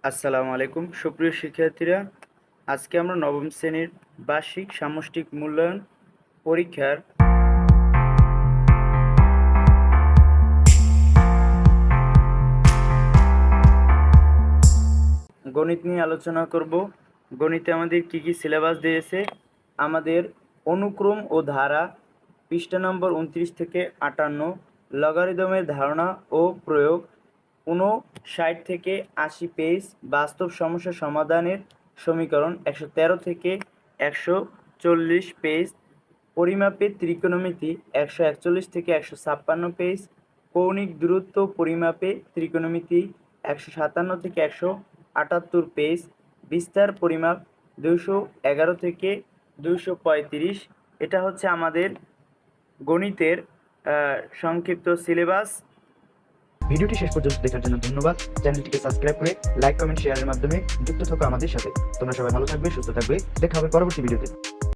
আসসালামু আলাইকুম সুপ্রিয় শিক্ষার্থীরা, আজকে আমরা নবম শ্রেণীর বার্ষিক সামষ্টিক মূল্যায়ন পরীক্ষার গণিত নিয়ে আলোচনা করব। গণিতে আমাদের কি কি সিলেবাস দিয়েছে, আমাদের অনুক্রম ও ধারা পৃষ্ঠা নম্বর 29 থেকে 58, লগারিদমের ধারণা ও প্রয়োগ 59 থেকে 80 পেজ, বাস্তব সমস্যা সমাধানের সমীকরণ 113 থেকে 140 পেজ, পরিমাপের ত্রিকোণমিতি 141 থেকে 156 পেজ, কৌণিক দূরত্ব পরিমাপে ত্রিকোণমিতি 157 থেকে 178 পেজ, বিস্তার পরিমাপ 211 থেকে 235। এটা হচ্ছে আমাদের গণিতের সংক্ষিপ্ত সিলেবাস। ভিডিওটি শেষ পর্যন্ত দেখার জন্য ধন্যবাদ। চ্যানেলটিকে সাবস্ক্রাইব করে লাইক, কমেন্ট, শেয়ারের মাধ্যমে যুক্ত থাকো আমাদের সাথে। তোমরা সবাই ভালো থাকবে, সুস্থ থাকবে। দেখা হবে পরবর্তী ভিডিওতে।